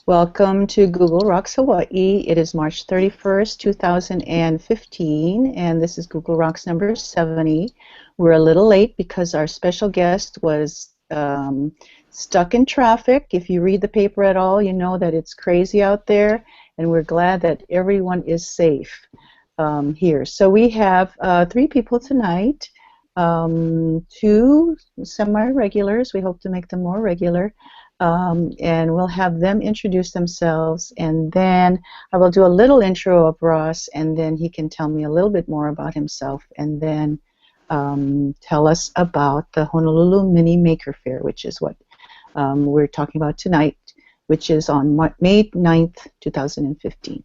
Welcome to Google Rocks Hawaii. It is March 31st, 2015, and this is Google Rocks number 70. We're a little late because our special guest was stuck in traffic. If you read the paper at all, you know that it's crazy out there, and we're glad that everyone is safe here. So we have 3 people tonight, 2 semi-regulars. We hope to make them more regular. And we'll have them introduce themselves, and then I will do a little intro of Ross, and then he can tell me a little bit more about himself, and then tell us about the Honolulu Mini Maker Faire, which is what we're talking about tonight, which is on May 9th, 2015.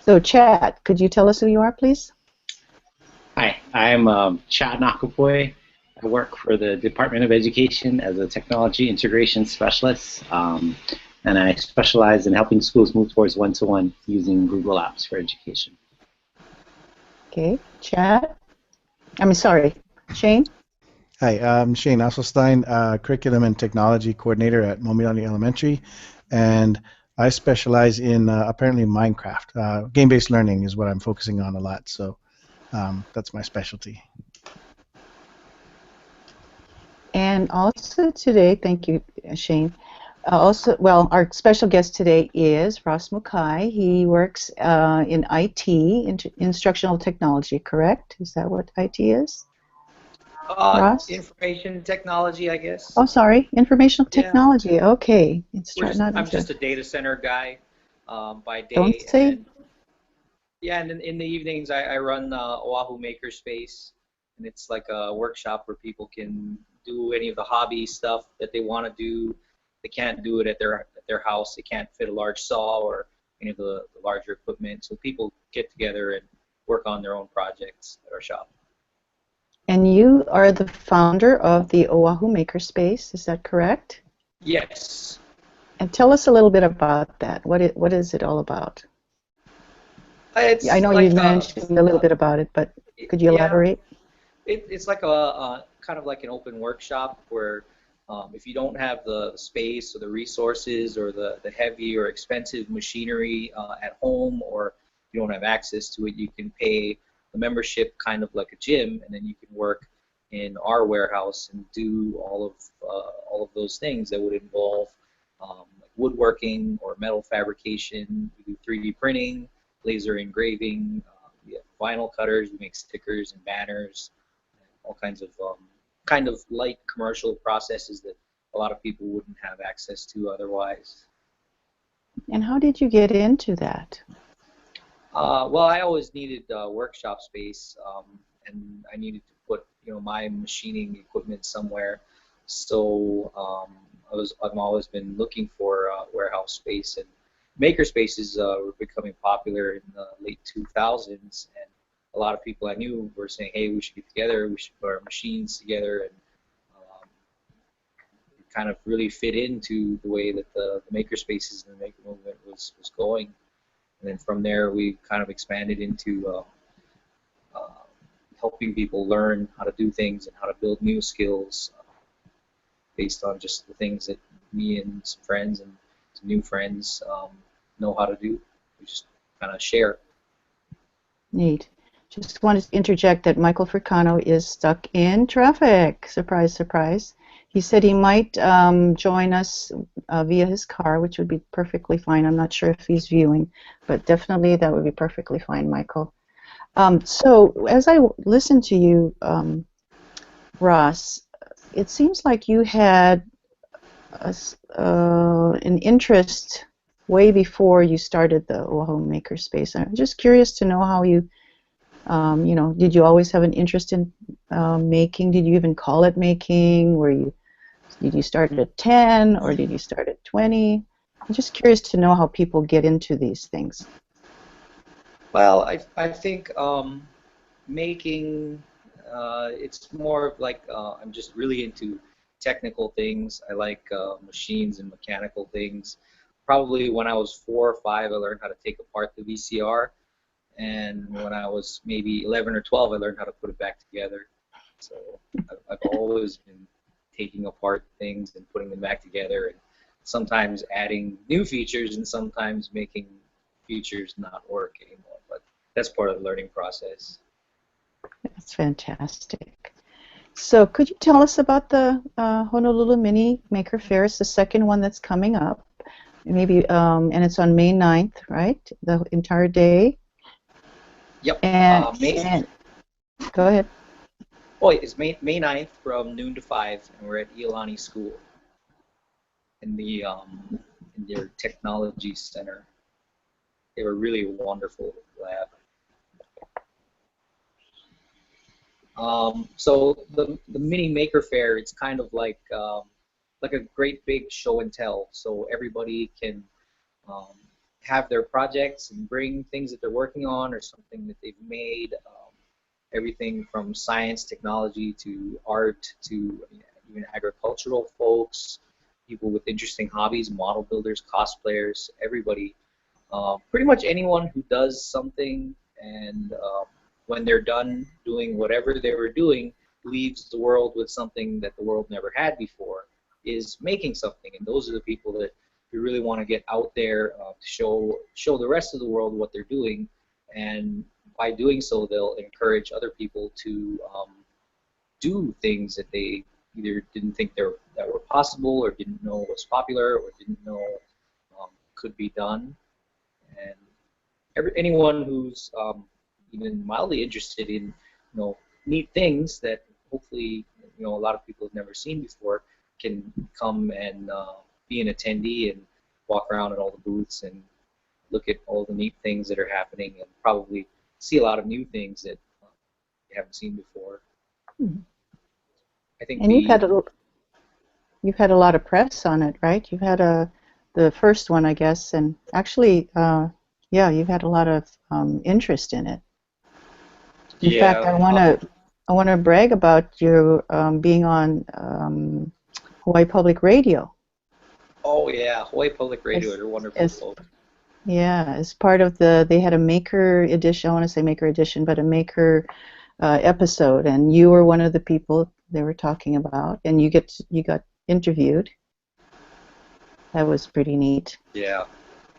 So, Chad, could you tell us who you are, please? Hi, I'm Chad Nakapoi. I work for the Department of Education as a technology integration specialist, and I specialize in helping schools move towards one-to-one using Google Apps for education. Okay, Chad? Sorry, Shane? Hi, I'm Shane Asselstein, Curriculum and Technology Coordinator at Momiani Elementary, and I specialize in apparently Minecraft. Game-based learning is what I'm focusing on a lot, so that's my specialty. And also today, thank you, Shane. Our special guest today is Ross Mukai. He works in IT, instructional technology, correct? Is that what IT is? Ross? Information technology, I guess. Oh, sorry, informational technology. Yeah. Okay. I'm just a data center guy by day. Don't say. And then in the evenings, I run Oahu Makerspace, and it's like a workshop where people can do any of the hobby stuff that they want to do. They can't do it at their house. They can't fit a large saw or any of the larger equipment. So people get together and work on their own projects at our shop. And you are the founder of the Oahu Makerspace, is that correct? Yes. And tell us a little bit about that. What is it all about? I know you mentioned a little bit about it, but could you elaborate? It's like a kind of like an open workshop where if you don't have the space or the resources or the heavy or expensive machinery at home, or you don't have access to it, you can pay the membership kind of like a gym, and then you can work in our warehouse and do all of those things that would involve like woodworking or metal fabrication. We do 3D printing, laser engraving, we have vinyl cutters, we make stickers and banners, all kinds of kind of light commercial processes that a lot of people wouldn't have access to otherwise. And how did you get into that? Well, I always needed workshop space, and I needed to put my machining equipment somewhere. So I've always been looking for warehouse space, and makerspaces were becoming popular in the late 2000s, and a lot of people I knew were saying, hey, we should get together, we should put our machines together, and it kind of really fit into the way that the makerspaces and the maker movement was going. And then from there, we kind of expanded into helping people learn how to do things and how to build new skills based on just the things that me and some friends and some new friends know how to do. We just kind of share. Neat. Just wanted to interject that Michael Fricano is stuck in traffic. Surprise, surprise. He said he might join us via his car, which would be perfectly fine. I'm not sure if he's viewing, but definitely that would be perfectly fine, Michael. So as I listen to you, Ross, it seems like you had an interest way before you started the Oahu Makerspace. I'm just curious to know how you, did you always have an interest in making? Did you even call it making? Did you start at 10 or did you start at 20? I'm just curious to know how people get into these things. Well, I think making, it's more of like I'm just really into technical things. I like machines and mechanical things. Probably when I was 4 or 5, I learned how to take apart the VCR. And when I was maybe 11 or 12, I learned how to put it back together. So I've always been taking apart things and putting them back together. And sometimes adding new features and sometimes making features not work anymore. But that's part of the learning process. That's fantastic. So could you tell us about the Honolulu Mini Maker Faire? It's the second one that's coming up. Maybe, and it's on May 9th, right? The entire day. Yep. And go ahead. Oh, it's May 9th from noon to 5, and we're at Iolani School in their technology center. They were really wonderful lab. So the Mini Maker Faire, it's kind of like a great big show and tell. So everybody can have their projects and bring things that they're working on or something that they've made. Everything from science, technology, to art, to even agricultural folks, people with interesting hobbies, model builders, cosplayers, everybody. Pretty much anyone who does something, and when they're done doing whatever they were doing, leaves the world with something that the world never had before, is making something. And those are the people that we really want to get out there to show the rest of the world what they're doing. And by doing so, they'll encourage other people to do things that they either didn't think that were possible, or didn't know was popular, or didn't know could be done. And anyone who's even mildly interested in neat things that hopefully a lot of people have never seen before can come and be an attendee and walk around at all the booths and look at all the neat things that are happening, and probably see a lot of new things that you haven't seen before. Mm-hmm. I think. And you've had a lot of press on it, right? You've had the first one, I guess, and actually, yeah, you've had a lot of interest in it. In fact, I want to brag about you being on Hawaii Public Radio. Oh yeah, Hawaii Public Radio, they're wonderful folks. Yeah, as part of they had a Maker edition, I want to say Maker edition, but a Maker episode, and you were one of the people they were talking about, and you got interviewed. That was pretty neat. Yeah,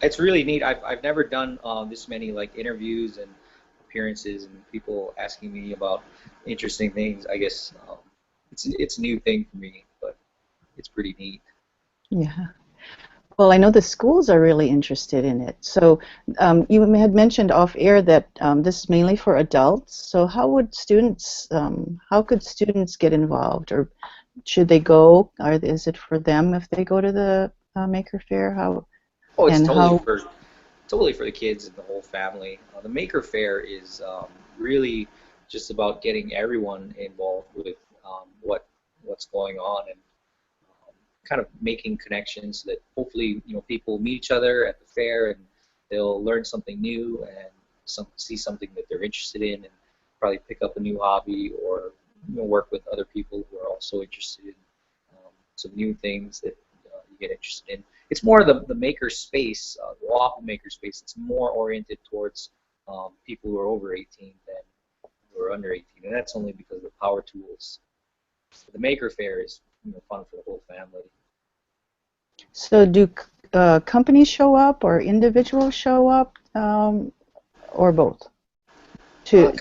it's really neat. I've never done this many interviews and appearances and people asking me about interesting things. I guess it's a new thing for me, but it's pretty neat. Yeah. Well, I know the schools are really interested in it. So you had mentioned off air that this is mainly for adults. So how could students get involved, or should they go? Or is it for them if they go to the Maker Faire? How? Oh, it's totally for the kids and the whole family. The Maker Faire is really just about getting everyone involved with what's going on, and kind of making connections so that hopefully people meet each other at the fair and they'll learn something new and see something that they're interested in, and probably pick up a new hobby, or work with other people who are also interested in some new things that you get interested in. It's more the maker space, the Oahu Makerspace. It's more oriented towards people who are over 18 than who are under 18, and that's only because of the power tools. The Maker Faire is fun for the whole family. So do companies show up, or individuals show up, or both? Do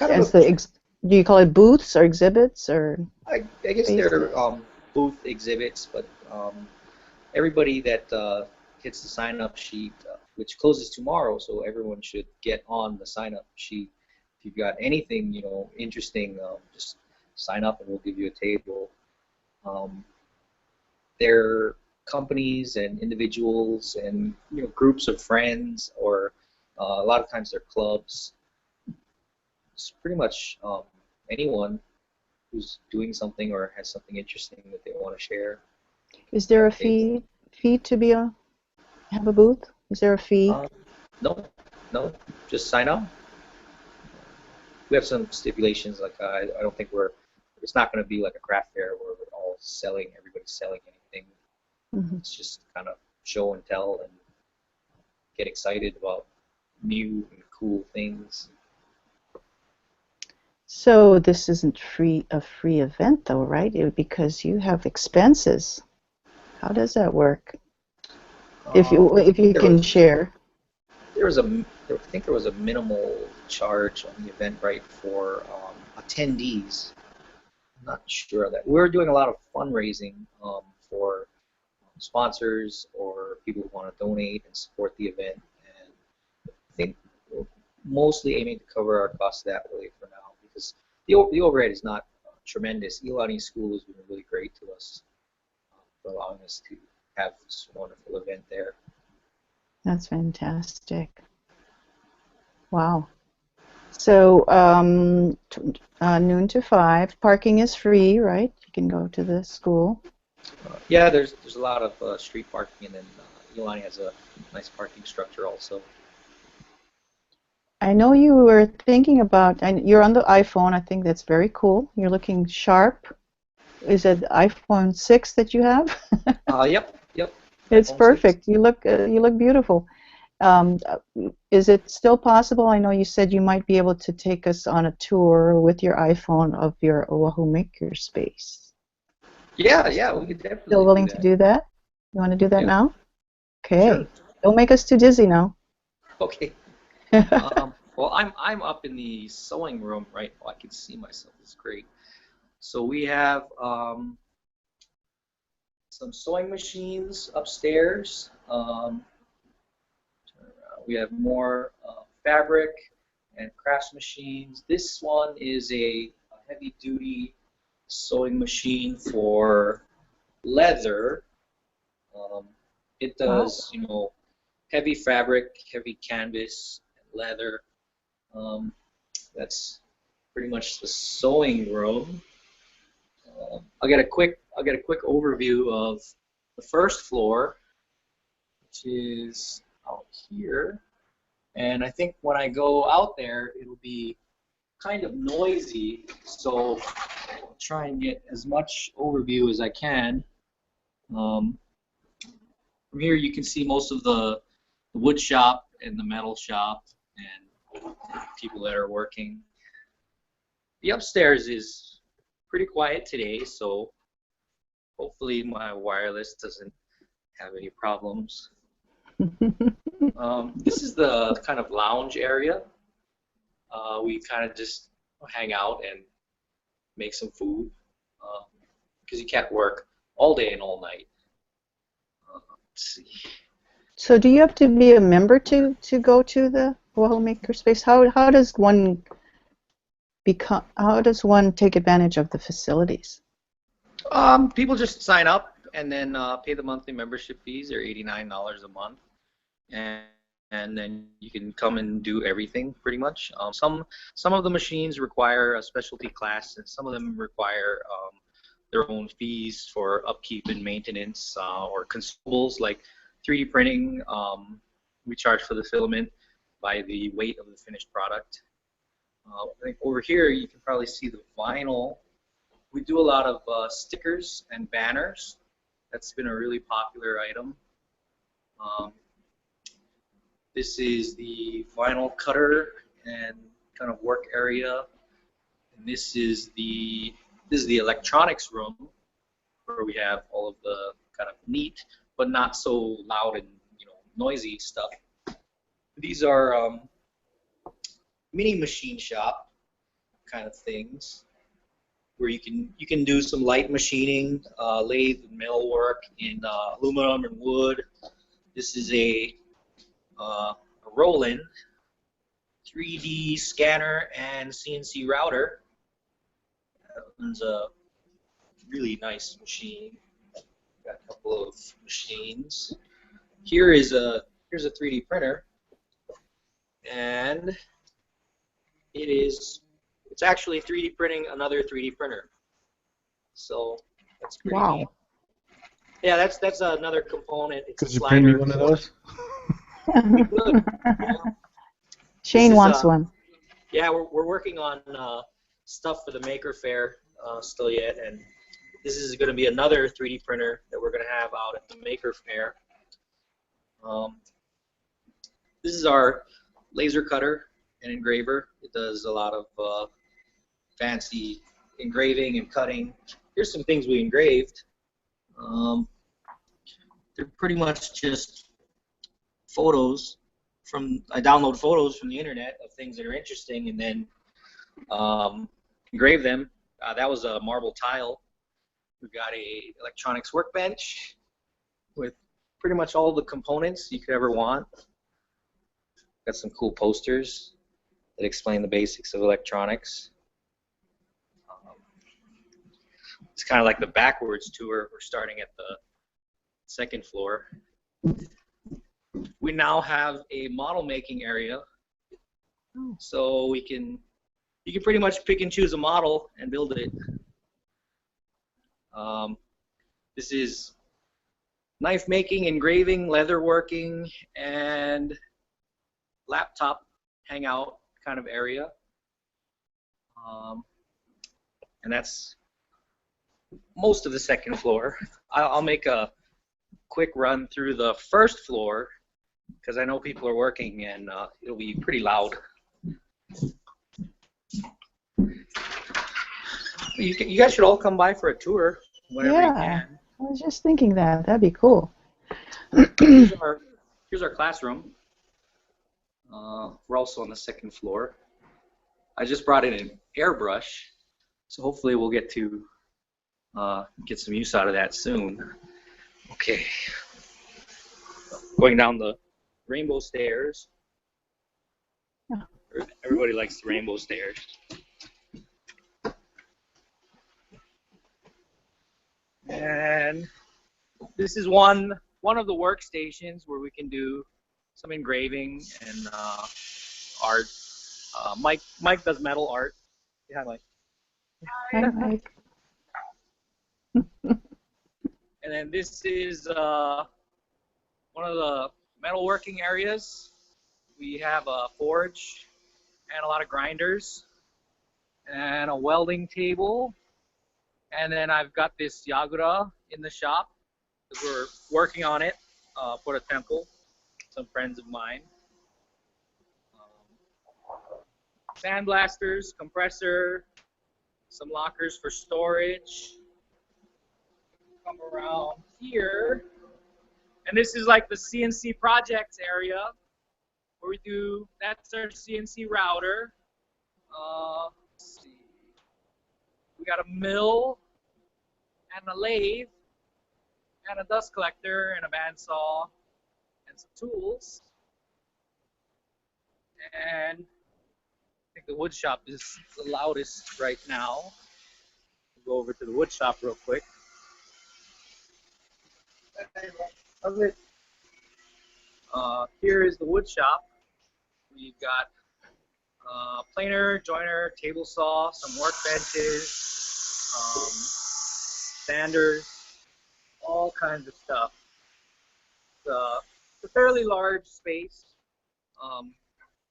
you call it booths or exhibits, or? I guess they're booth exhibits, but everybody that hits the sign-up sheet, which closes tomorrow, so everyone should get on the sign-up sheet. If you've got anything interesting, just sign up and we'll give you a table. They're companies and individuals and groups of friends, or a lot of times they're clubs. It's pretty much anyone who's doing something or has something interesting that they want to share. Is there a fee to have a booth? Is there a fee? No, just sign up. We have some stipulations, I don't think it's not going to be like a craft fair where we're all everybody's selling anything. Mm-hmm. It's just kind of show and tell and get excited about new and cool things. So this isn't a free event though, right? Because you have expenses. How does that work? I if think you there can was share. I think there was a minimal charge on the Eventbrite for attendees. I'm not sure of that. We're doing a lot of fundraising for sponsors or people who want to donate and support the event, and I think we're mostly aiming to cover our costs that way for now because the overhead is not tremendous. Iolani School has been really great to us for allowing us to have this wonderful event there. That's fantastic. Wow. So noon to 5. Parking is free, right? You can go to the school. Yeah, there's a lot of street parking, and then Iolani has a nice parking structure also. I know you were thinking about, and you're on the iPhone. I think that's very cool. You're looking sharp. Is it iPhone 6 that you have? Yep. It's iPhone 6. perfect. You look beautiful. Um, uh, is it still possible? I know you said you might be able to take us on a tour with your iPhone of your Oahu Makerspace. Yeah, we could Still definitely willing do to that. do that? You want to do that Yeah, now? sure. Okay. Don't make us too dizzy now. Okay. Well, I'm up in the sewing room right now. I can see myself. It's great. So we have some sewing machines upstairs. We have more fabric and crafts machines. This one is a heavy-duty sewing machine for leather. Um, it Wow. does, heavy fabric, heavy canvas, and leather. Um, that's pretty much the sewing room. I'll get a quick overview of the first floor, which is out here. And I think when I go out there, it'll be kind of noisy, so I'll try and get as much overview as I can. From here, you can see most of the wood shop and the metal shop and people that are working. The upstairs is pretty quiet today, so hopefully my wireless doesn't have any problems. This is the kind of lounge area. We kind of just hang out and make some food because you can't work all day and all night. Let's see. So do you have to be a member to go to the Oahu Makerspace? How does one take advantage of the facilities? People just sign up and then pay the monthly membership fees. They're $89 a month, and then you can come and do everything pretty much. Some of the machines require a specialty class, and some of them require their own fees for upkeep and maintenance or consumables like 3D printing. We charge for the filament by the weight of the finished product. I think over here you can probably see the vinyl. We do a lot of stickers and banners. That's been a really popular item. This is the vinyl cutter and kind of work area. And this is the electronics room where we have all of the kind of neat but not so loud and noisy stuff. These are mini machine shop kind of things where you can do some light machining, lathe and mill work in aluminum and wood. This is a roll-in 3D scanner and CNC router. That one's a really nice machine. Got a couple of machines. Here's a 3D printer, and it's actually 3D printing another 3D printer. So that's pretty neat. Wow. Yeah, that's another component. It's a Could you print me slider. one of those? We could. Yeah. Shane wants one. Yeah, we're working on stuff for the Maker Faire still yet, and this is going to be another 3D printer that we're going to have out at the Maker Faire. This is our laser cutter and engraver. It does a lot of fancy engraving and cutting. Here's some things we engraved. They're pretty much just photos I download photos from the internet of things that are interesting, and then engrave them. That was a marble tile. We've got a electronics workbench with pretty much all the components you could ever want. Got some cool posters that explain the basics of electronics. It's kind of like the backwards tour. We're starting at the second floor. We now have a model making area, so you can pretty much pick and choose a model and build it. This is knife making, engraving, leather working, and laptop hangout kind of area. And that's most of the second floor. I'll make a quick run through the first floor because I know people are working and it'll be pretty loud. You guys should all come by for a tour whenever you can. I was just thinking that. That'd be cool. Here's our classroom. We're also on the second floor. I just brought in an airbrush, so hopefully we'll get to get some use out of that soon. Okay. Going down the rainbow stairs. Everybody likes the rainbow stairs. And this is one of the workstations where we can do some engraving and art. Mike does metal art. Yeah, Mike. Hi, Mike. And then this is one of the metalworking areas. We have a forge and a lot of grinders and a welding table. And then I've got this Yagura in the shop because we're working on it for the temple. Some friends of mine. Sandblasters, compressor, some lockers for storage. Come around here. And this is like the CNC projects area where we do, that's our CNC router. Let's see. We got a mill and a lathe and a dust collector and a bandsaw and some tools. And I think the wood shop is the loudest right now. We'll go over to the wood shop real quick. Here is the wood shop. We've got planer, joiner, table saw, some workbenches, sanders, all kinds of stuff. It's a fairly large space. A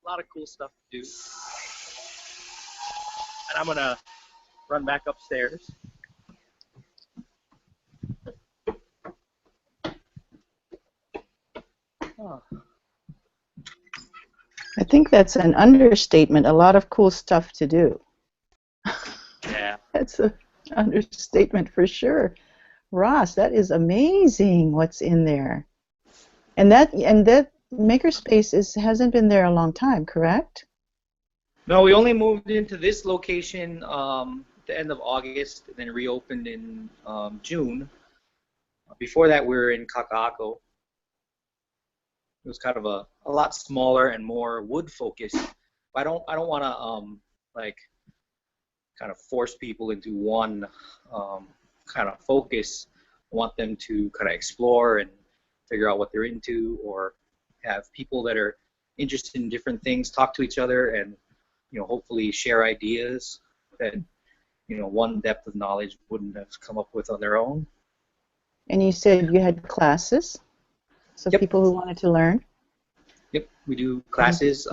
lot of cool stuff to do. And I'm gonna run back upstairs. I think that's an understatement. A lot of cool stuff to do. Yeah. That's an understatement for sure. Ross, that is amazing what's in there. And that Makerspace hasn't been there a long time, correct? No, we only moved into this location at the end of August and then reopened in June. Before that, we were in Kaka'ako. It was kind of a lot smaller and more wood focused. I don't want to like kind of force people into one kind of focus. I want them to kind of explore and figure out what they're into, or have people that are interested in different things talk to each other and hopefully share ideas that one depth of knowledge wouldn't have come up with on their own. And you said you had classes? So Yep. People who wanted to learn? Yep, we do classes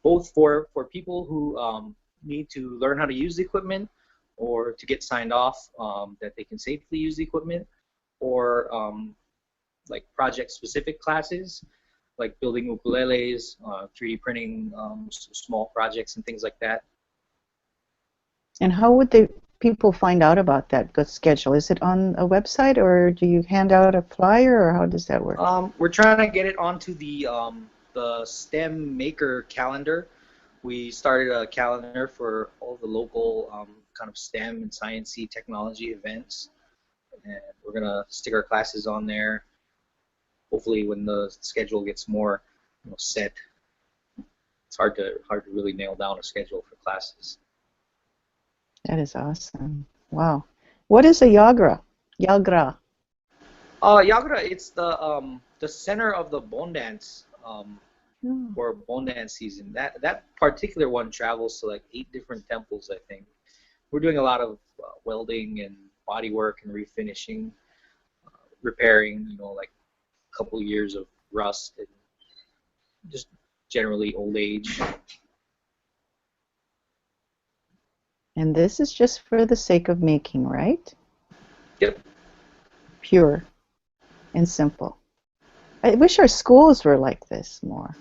both for people who need to learn how to use the equipment or to get signed off that they can safely use the equipment, or like project-specific classes like building ukuleles, 3D printing small projects and things like that. And how would they people find out about that, the schedule? Is it on a website, or do you hand out a flyer, or how does that work? We're trying to get it onto the STEM Maker calendar. We started a calendar for all the local kind of STEM and sciencey technology events, and we're gonna stick our classes on there. Hopefully, when the schedule gets more, set, it's hard to really nail down a schedule for classes. That is awesome. Wow. What is a Yagra? Yagra. Yagra, it's the center of the bone dance for bone dance season. That particular one travels to like 8 different temples, I think. We're doing a lot of welding and body work and refinishing, repairing, like a couple years of rust and just generally old age. And this is just for the sake of making, right? Yep. Pure and simple. I wish our schools were like this more.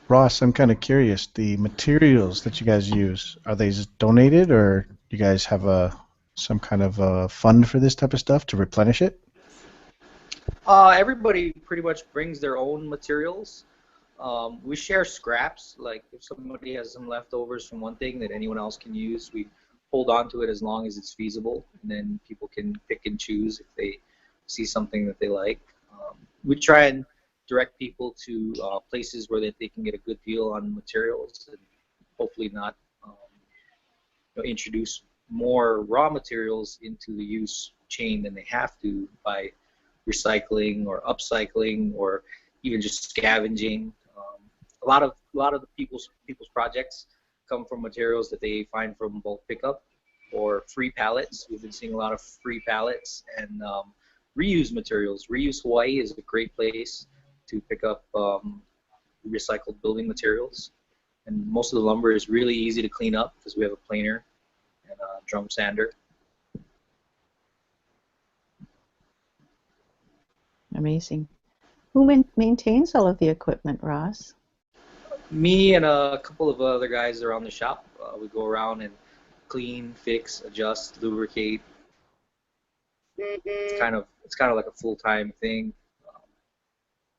Ross, I'm kind of curious. The materials that you guys use, are they donated, or you guys have some kind of a fund for this type of stuff to replenish it? Everybody pretty much brings their own materials. We share scraps. Like if somebody has some leftovers from one thing that anyone else can use, we hold on to it as long as it's feasible, and then people can pick and choose if they see something that they like. We try and direct people to places where they can get a good deal on materials, and hopefully not introduce more raw materials into the use chain than they have to by recycling or upcycling or even just scavenging. A lot of the people's projects come from materials that they find from bulk pickup or free pallets. We've been seeing a lot of free pallets and reuse materials. Reuse Hawaii is a great place to pick up recycled building materials, and most of the lumber is really easy to clean up because we have a planer and a drum sander. Amazing. Who maintains all of the equipment, Ross? Me and a couple of other guys around the shop. We go around and clean, fix, adjust, lubricate. It's kind of like a full-time thing,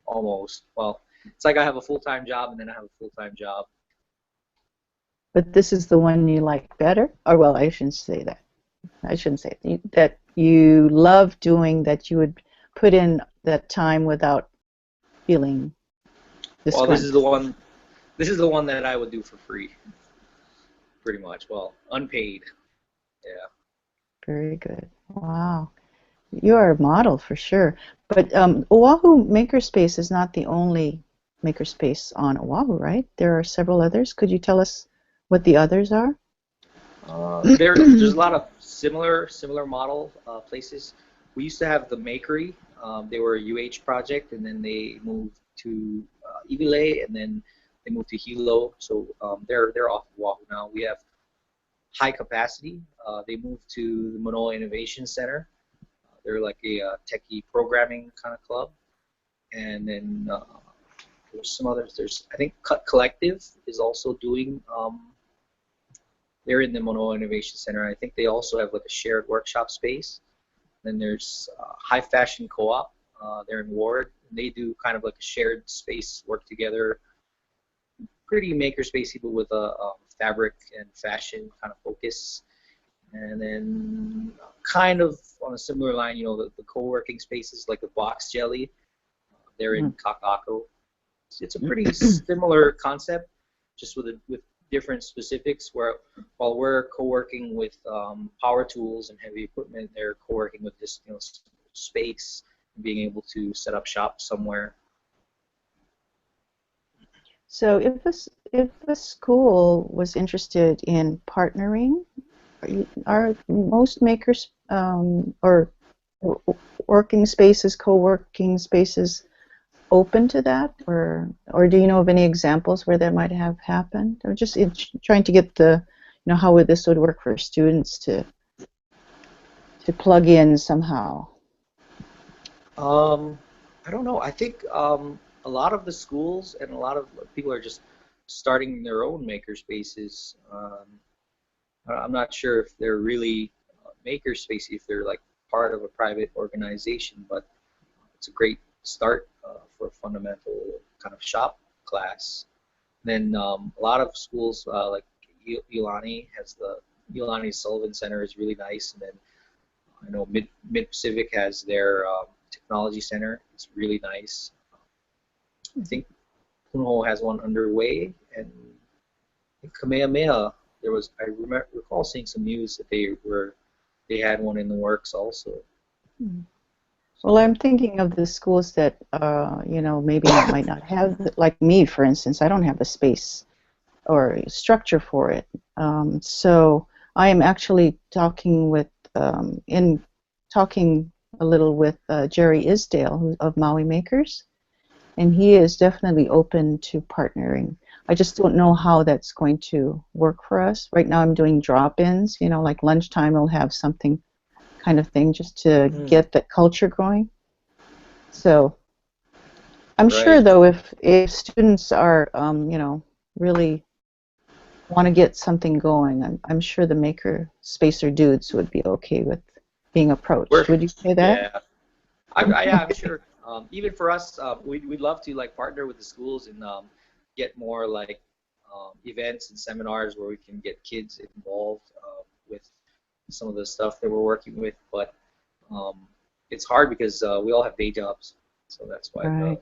almost. Well, it's like I have a full-time job and then I have a full-time job. But this is the one you like better? Or, well, I shouldn't say that. I shouldn't say it. That you love doing, that you would put in that time without feeling discouraged. Well, this is the one that I would do for free, pretty much. Well, unpaid. Yeah. Very good. Wow. You are a model for sure. But Oahu Makerspace is not the only makerspace on Oahu, right? There are several others. Could you tell us what the others are? There's a lot of similar model places. We used to have the Makery. They were a UH project, and then they moved to Iwilei, and then they moved to Hilo. So they're off of Oahu now. We have High Capacity. They moved to the Manoa Innovation Center. They're like a techie programming kind of club. And then there's some others. I think Cut Collective is also doing. They're in the Manoa Innovation Center. I think they also have like a shared workshop space. Then there's High Fashion Co-op. They're in Ward. And they do kind of like a shared space work together. Pretty makerspace, but with a fabric and fashion kind of focus. And then kind of on a similar line, the co-working spaces like the Box Jelly. They're in Kakako. It's a pretty similar concept, just with different specifics. While we're co-working with power tools and heavy equipment, they're co-working with this space and being able to set up shop somewhere. So if a school was interested in partnering, are most makers or working spaces, co-working spaces open to that, or do you know of any examples where that might have happened? Or just trying to get how this would work for students to plug in somehow. I don't know. I think a lot of the schools and a lot of people are just starting their own maker spaces. I'm not sure if they're really makerspace, if they're like part of a private organization, but it's a great start for a fundamental kind of shop class. Then a lot of schools like Iolani has the Iolani Sullivan Center is really nice, and then I know Mid Pacific has their technology center. It's really nice. I think Punahou has one underway, and in Kamehameha there was recall seeing some news that they had one in the works also. Well, I'm thinking of the schools that you know, maybe might not have, like me, for instance. I don't have a space or structure for it. So I am actually talking with talking a little with Jerry Isdale of Maui Makers, and he is definitely open to partnering. I just don't know how that's going to work for us. Right now I'm doing drop-ins, you know, like lunchtime we'll have something kind of thing just to get that culture going. So I'm sure, though, if students are, you know, really want to get something going, I'm sure the maker spacer dudes would be okay with being approached. Would you say that? Yeah, I'm sure. Even for us, we'd love to like partner with the schools and get more like events and seminars where we can get kids involved with some of the stuff that we're working with. But it's hard because we all have day jobs, so that's why. Right.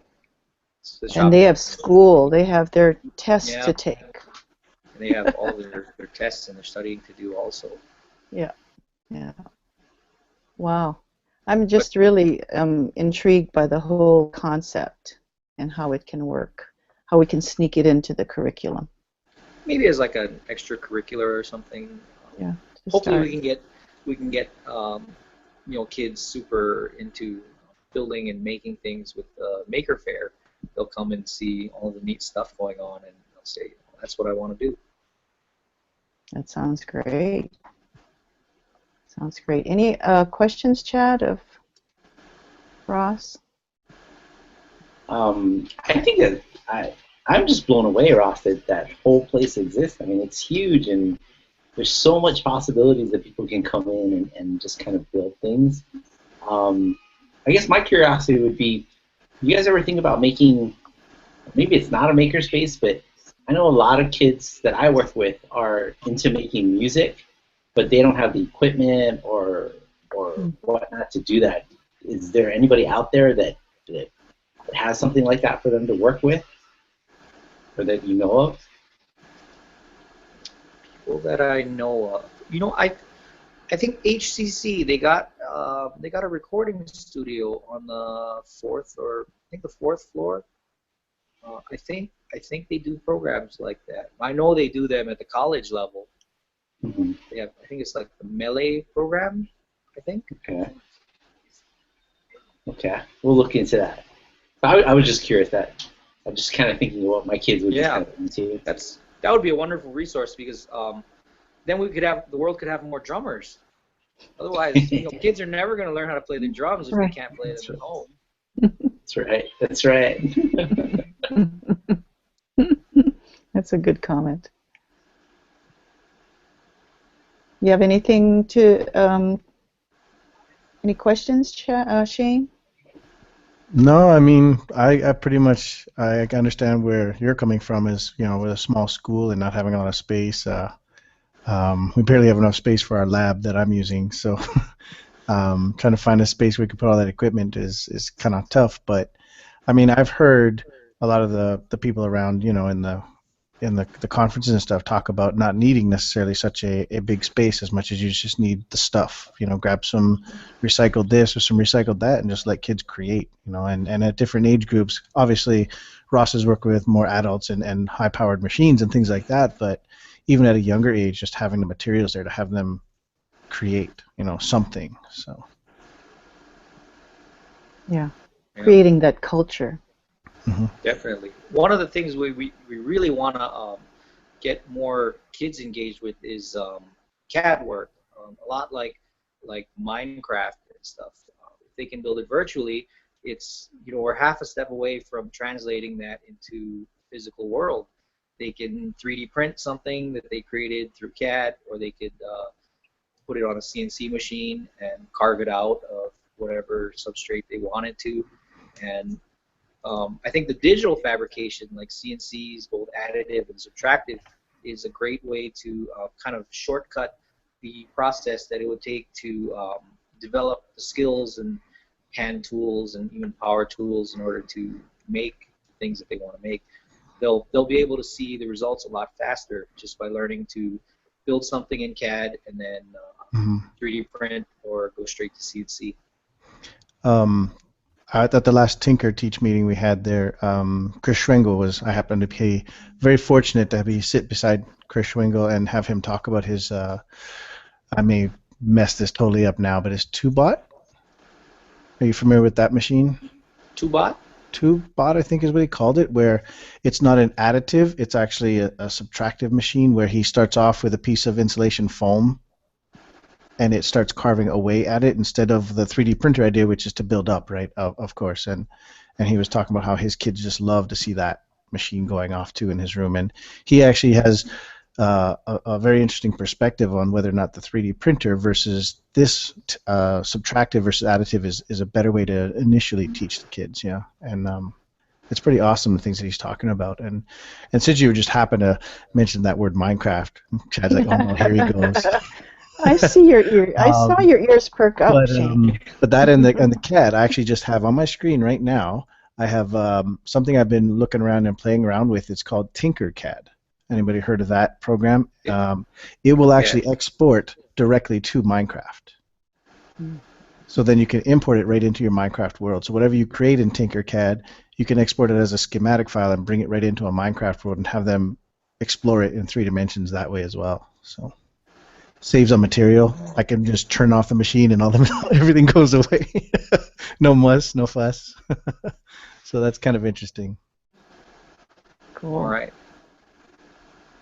The and they have school. They have their tests to take. And they have all their tests and their studying to do also. Yeah. Wow. I'm just really intrigued by the whole concept and how it can work, how we can sneak it into the curriculum. Maybe as like an extracurricular or something. Yeah. Hopefully we can get you know, kids super into building and making things with the Maker Faire. They'll come and see all the neat stuff going on, and they'll say, well, "That's what I want to do." That sounds great. Sounds great. Any questions, Chad, of Ross? I think that I'm just blown away, Ross, that that whole place exists. I mean, it's huge, and there's so much possibilities that people can come in and just kind of build things. I guess my curiosity would be, you guys ever think about making, maybe it's not a makerspace, but I know a lot of kids that I work with are into making music, but they don't have the equipment or whatnot to do that. Is there anybody out there that has something like that for them to work with, or that you know of? People that I know of, you know, I think HCC they got a recording studio on the fourth floor. I think they do programs like that. I know they do them at the college level. Mm-hmm. They have, I think it's like the Melee program, I think. Okay. We'll look into that. I was just curious that I'm just kind of thinking of what my kids would just kind of into. That would be a wonderful resource because then the world could have more drummers. Otherwise, you know, kids are never going to learn how to play the drums if they can't play them at home. That's right. That's right. That's a good comment. You have anything to any questions, Shane? No, I mean, I pretty much I understand where you're coming from. Is, you know, with a small school and not having a lot of space. We barely have enough space for our lab that I'm using, so trying to find a space where we can put all that equipment is kind of tough. But I mean, I've heard a lot of the people around, you know, in the conferences and stuff talk about not needing necessarily such a big space as much as you just need the stuff. You know, grab some recycled this or some recycled that and just let kids create, you know, and at different age groups. Obviously, Ross is working with more adults and high-powered machines and things like that, but even at a younger age, just having the materials there to have them create, you know, something. So yeah, creating that culture. Mm-hmm. Definitely. One of the things we really want to get more kids engaged with is CAD work. A lot like Minecraft and stuff. If they can build it virtually, it's, you know, we're half a step away from translating that into the physical world. They can 3D print something that they created through CAD, or they could put it on a CNC machine and carve it out of whatever substrate they wanted to. And I think the digital fabrication, like CNCs, both additive and subtractive, is a great way to kind of shortcut the process that it would take to develop the skills and hand tools and even power tools in order to make things that they want to make. They'll be able to see the results a lot faster just by learning to build something in CAD and then 3D print or go straight to CNC. At the last Tinker Teach meeting we had there, Chris Schwengel was, I happened to be very fortunate to sit beside Chris Schwengel and have him talk about his, I may mess this totally up now, but his TwoBot. Are you familiar with that machine? TwoBot? TwoBot, I think is what he called it, where it's not an additive, it's actually a subtractive machine where he starts off with a piece of insulation foam and it starts carving away at it instead of the 3D printer idea, which is to build up, right, of course. And he was talking about how his kids just love to see that machine going off too in his room. And he actually has a very interesting perspective on whether or not the 3D printer versus this subtractive versus additive is a better way to initially teach the kids, yeah. And it's pretty awesome, the things that he's talking about. And since you just happened to mention that word Minecraft, Chad's like, oh no, here he goes. I see your ear. I saw your ears perk up, Shane. But that and the CAD, I actually just have on my screen right now. I have something I've been looking around and playing around with. It's called Tinkercad. Anybody heard of that program? It will actually export directly to Minecraft. So then you can import it right into your Minecraft world. So whatever you create in Tinkercad, you can export it as a schematic file and bring it right into a Minecraft world and have them explore it in 3 dimensions that way as well. So saves on material. I can just turn off the machine and everything goes away. No muss, no fuss. So that's kind of interesting. Cool. All right.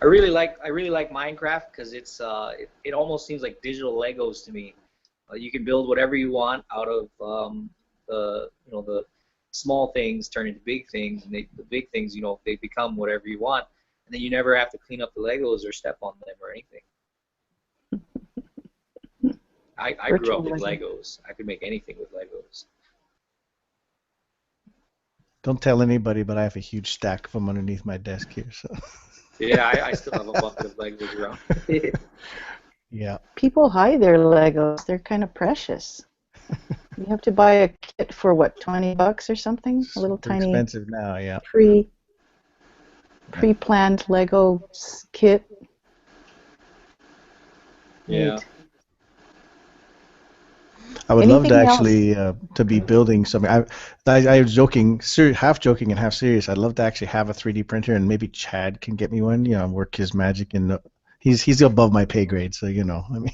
I really like Minecraft because it almost seems like digital Legos to me. You can build whatever you want out of the small things turn into big things, and the big things, they become whatever you want, and then you never have to clean up the Legos or step on them or anything. I grew up with Legos. I could make anything with Legos. Don't tell anybody, but I have a huge stack of them underneath my desk here. So. Yeah, I still have a bucket of Legos around. Yeah. People hide their Legos. They're kind of precious. You have to buy a kit for what, $20 or something? A little Super tiny. Expensive now, yeah. Pre-planned Lego kit. Yeah. Neat. I would love to actually else? To be building something. I was joking, half joking and half serious. I'd love to actually have a 3D printer, and maybe Chad can get me one. Work his magic, and he's above my pay grade, so I mean,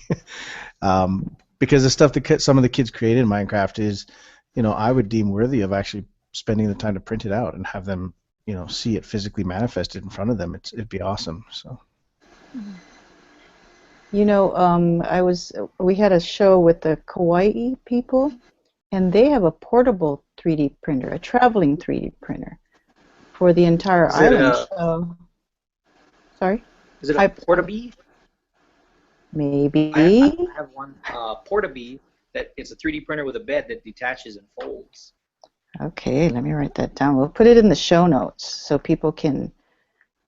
because the stuff that some of the kids create in Minecraft is, I would deem worthy of actually spending the time to print it out and have them, see it physically manifested in front of them. It'd be awesome. So. We had a show with the Kauai people, and they have a portable 3D printer, a traveling 3D printer for the entire island. Sorry? Is it a Portabee? Maybe. I have one Portabee that is a 3D printer with a bed that detaches and folds. Okay, let me write that down. We'll put it in the show notes so people can.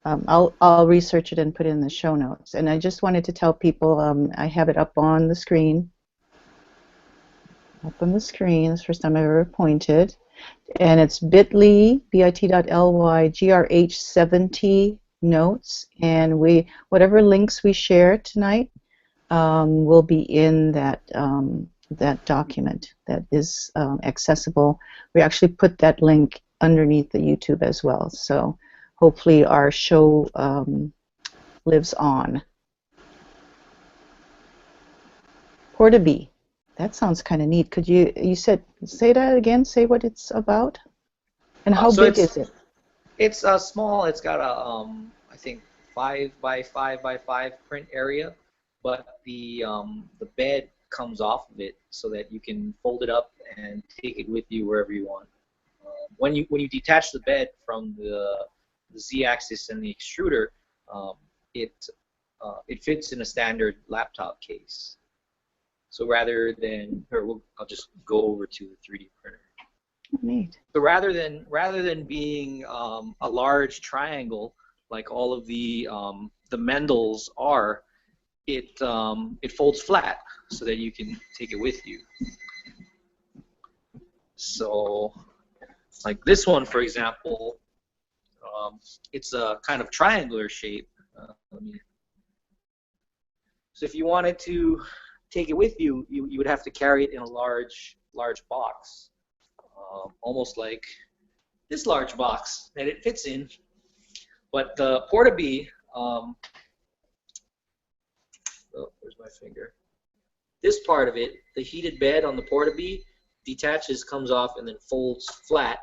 I'll research it and put it in the show notes. And I just wanted to tell people I have it up on the screen. Up on the screen. It's the first time I've ever pointed. And it's bit.ly, bit.ly, grh70 notes. And whatever links we share tonight will be in that document that is accessible. We actually put that link underneath the YouTube as well. So hopefully our show lives on. Portabee. That sounds kind of neat. Could you say that again? Say what it's about? And how big is it? It's small. It's got a I think 5 by 5 by 5 print area, but the bed comes off of it so that you can fold it up and take it with you wherever you want. When you detach the bed from the the Z-axis and the extruder, it fits in a standard laptop case. So rather than, I'll just go over to the 3D printer. Neat. So rather than being a large triangle like all of the Mendels are, it folds flat so that you can take it with you. So, like this one, for example, it's a kind of triangular shape. So if you wanted to take it with you, you would have to carry it in a large box, almost like this large box that it fits in. But the Portabee, oh, where's my finger? This part of it, the heated bed on the Portabee, detaches, comes off, and then folds flat,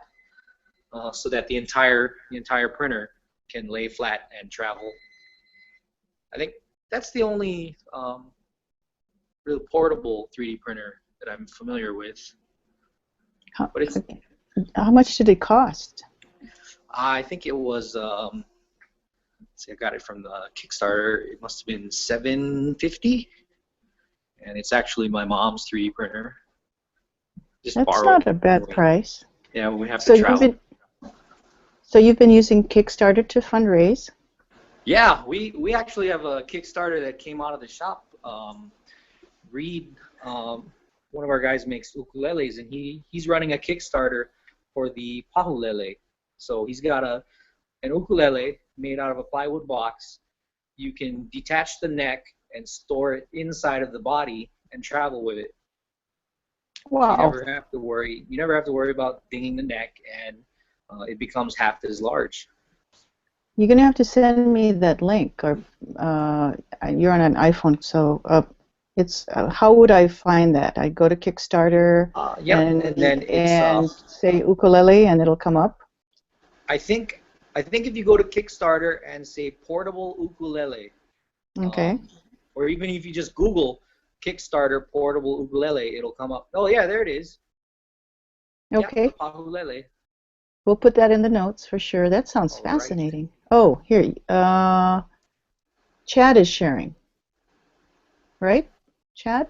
so that the entire printer can lay flat and travel. I think that's the only real portable 3D printer that I'm familiar with. But it's, how much did it cost? I think it was. See, I got it from the Kickstarter. It must have been $750, and it's actually my mom's 3D printer. Just That's borrowed not a bad price. Yeah, we have to travel. So you've been using Kickstarter to fundraise? Yeah, we actually have a Kickstarter that came out of the shop. Reed, one of our guys, makes ukuleles, and he's running a Kickstarter for the pahulele. So he's got an ukulele made out of a plywood box. You can detach the neck and store it inside of the body and travel with it. Wow. You never have to worry about dinging the neck, and it becomes half as large. You're going to have to send me that link, or you're on an iPhone, so it's how would I find that? I go to Kickstarter and then it's, say ukulele, and it'll come up. I think if you go to Kickstarter and say portable ukulele, okay, or even if you just Google Kickstarter portable ukulele, it'll come up. Oh yeah, there it is. Okay. Yep, pahulele. We'll put that in the notes for sure. That sounds fascinating. Oh, here, Chad is sharing. Right, Chad?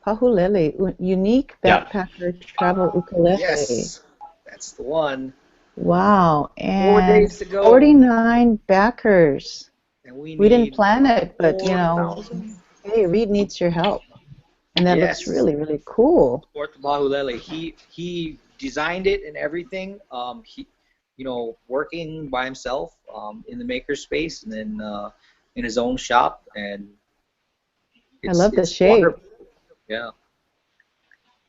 Pahulele, unique backpacker travel ukulele. Yes, that's the one. Wow, and 4 days to go. 49 backers. And we didn't plan it, but 4,000. Hey, Reed needs your help, and that looks really, really cool. Support the Pahulele. He designed it and everything. Working by himself in the makerspace, and then in his own shop, and I love the shape. Wonderful. Yeah.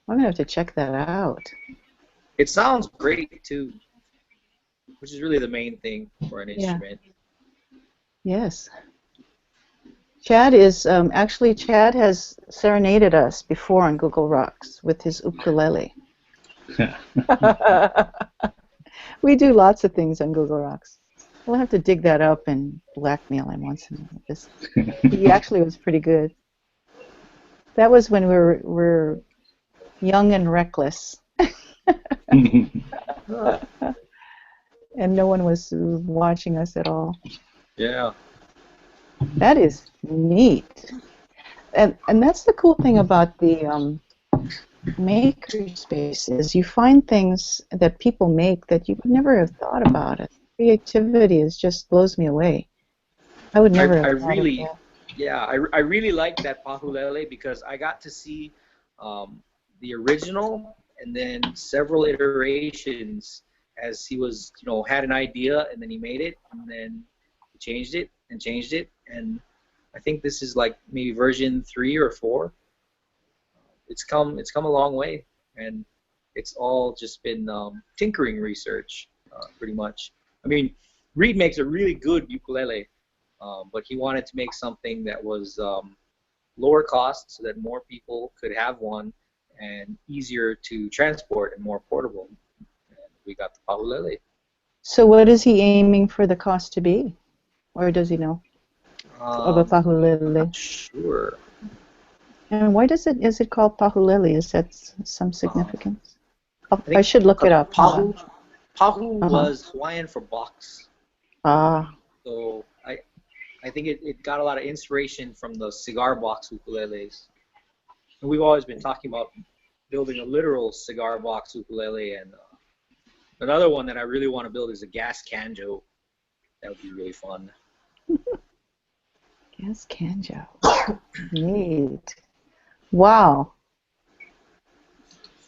I'm gonna have to check that out. It sounds great too, which is really the main thing for an instrument. Yes. Chad is Chad has serenaded us before on Google Rocks with his ukulele. We do lots of things on Google Rocks. We'll have to dig that up and blackmail him once in a while. He actually was pretty good. That was when we were young and reckless. And no one was watching us at all. Yeah. That is neat. And that's the cool thing about the Makerspace is you find things that people make that you would never have thought about. It. Creativity just blows me away. I would never have thought of that. Yeah, I really like that Pahulele because I got to see the original and then several iterations as he was, had an idea and then he made it and then he changed it and I think this is like maybe version 3 or 4. It's come a long way, and it's all just been tinkering research, pretty much. I mean, Reed makes a really good ukulele, but he wanted to make something that was lower cost so that more people could have one and easier to transport and more portable. And we got the Pahulele. So what is he aiming for the cost to be? Or does he know? Of a Pahulele? I'm not sure. And why is it called Pahulele? Is that some significance? I should look it up. Pahu Uh-huh. was Hawaiian for box. Ah, So I think it got a lot of inspiration from the cigar box ukuleles. And we've always been talking about building a literal cigar box ukulele, and another one that I really want to build is a gas canjo. That would be really fun. yes, Kanjo. Neat. Wow.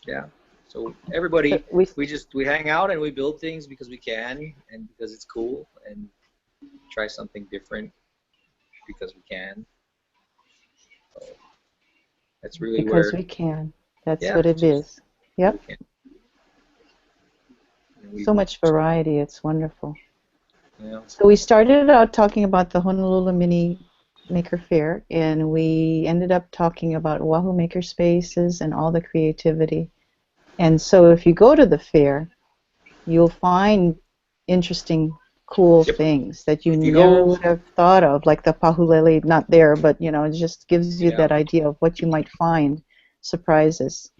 Yeah. So So everybody, we we hang out and we build things because we can and because it's cool, and try something different because we can. So that's really because where, we can. That's yeah, what it just is. Yep. we can. And So much variety. It's wonderful. yeah. So we started out talking about the Honolulu Mini Maker Faire, and we ended up talking about Oahu Makerspaces and all the creativity. And so if you go to the fair, you'll find interesting, cool Yep. things that you If you never go, would have thought of, like the pahulele, not there, but it just gives you yeah, that idea of what you might find, surprises.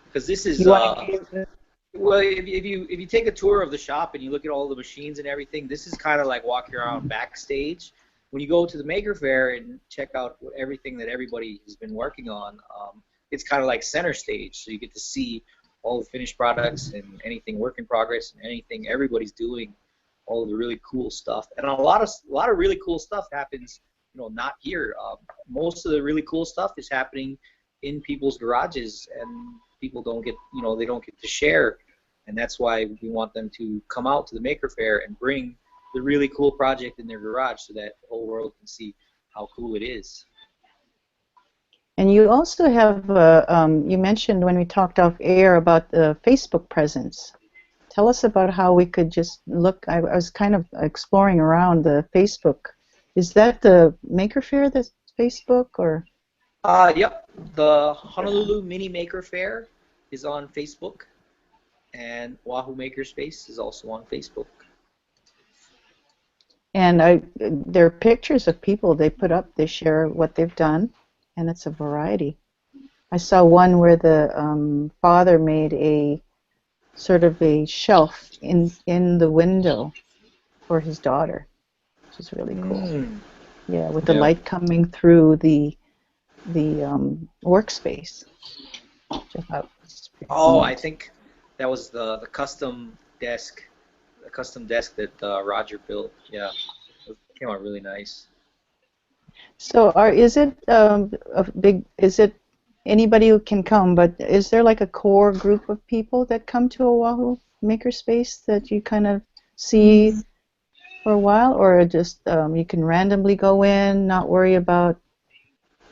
because this is You want to give well, if you take a tour of the shop and you look at all the machines and everything, this is kind of like walking around backstage. When you go to the Maker Faire and check out everything that everybody has been working on, it's kind of like center stage. So you get to see all the finished products and anything work in progress and anything everybody's doing, all the really cool stuff. And a lot of really cool stuff happens, not here. Most of the really cool stuff is happening in people's garages, and people don't get, they don't get to share. And that's why we want them to come out to the Maker Faire and bring the really cool project in their garage so that the whole world can see how cool it is. And you also have, you mentioned when we talked off air about the Facebook presence. Tell us about how we could just look. I was kind of exploring around the Facebook. Is that the Maker Faire, that's Facebook, or? Yep, the Honolulu Mini Maker Faire is on Facebook, and Oahu Makerspace is also on Facebook. And there are pictures of people they put up. They share what they've done, and it's a variety. I saw one where the father made a sort of a shelf in the window for his daughter, which is really cool. Mm, Yeah, with the yeah. light coming through the workspace, which I thought was pretty Oh, I neat. think that was the custom desk that Roger built. Yeah, it came out really nice. So, is it a big? Is it anybody who can come? But is there like a core group of people that come to Oahu Makerspace that you kind of see for a while, or just you can randomly go in, not worry about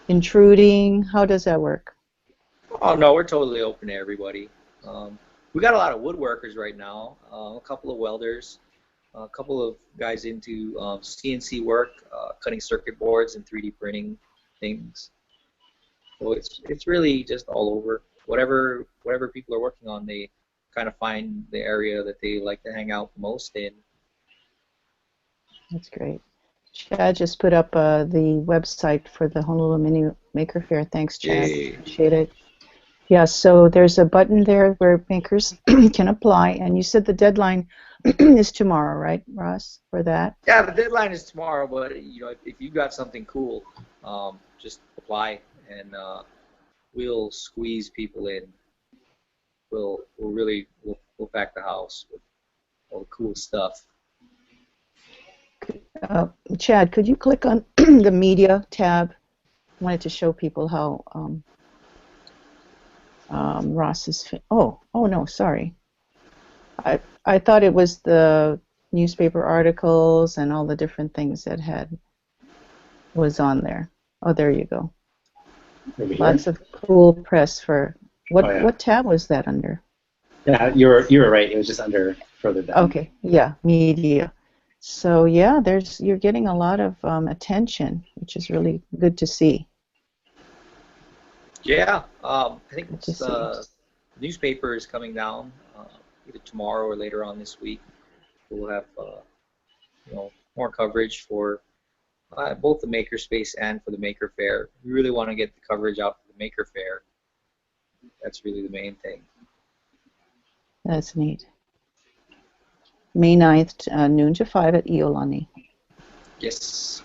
intruding? How does that work? Oh no, we're totally open to everybody. We got a lot of woodworkers right now, a couple of welders, a couple of guys into CNC work, cutting circuit boards and 3D printing things. So it's really just all over. Whatever people are working on, they kind of find the area that they like to hang out the most in. That's great. Chad just put up the website for the Honolulu Mini Maker Faire. Thanks, Chad. Yay. Appreciate it. Yeah, so there's a button there where makers can apply, and you said the deadline is tomorrow, right, Ross, for that? Yeah, the deadline is tomorrow, but if you got something cool, just apply, and we'll squeeze people in. We'll pack the house with all the cool stuff. Chad, could you click on the media tab? I wanted to show people how Ross is. Oh no, sorry. I thought it was the newspaper articles and all the different things that was on there. Oh, there you go. Over here. Lots of cool press for Oh yeah. what tab was that under? Yeah, you were right. It was just under further down. Okay, yeah, media. So yeah, you're getting a lot of attention, which is really good to see. Yeah, I think Good to it's, see. newspaper is coming down either tomorrow or later on this week. We'll have more coverage for both the Makerspace and for the Maker Faire. We really want to get the coverage out for the Maker Faire. That's really the main thing. That's neat. May 9th, noon to 5 at Iolani. Yes.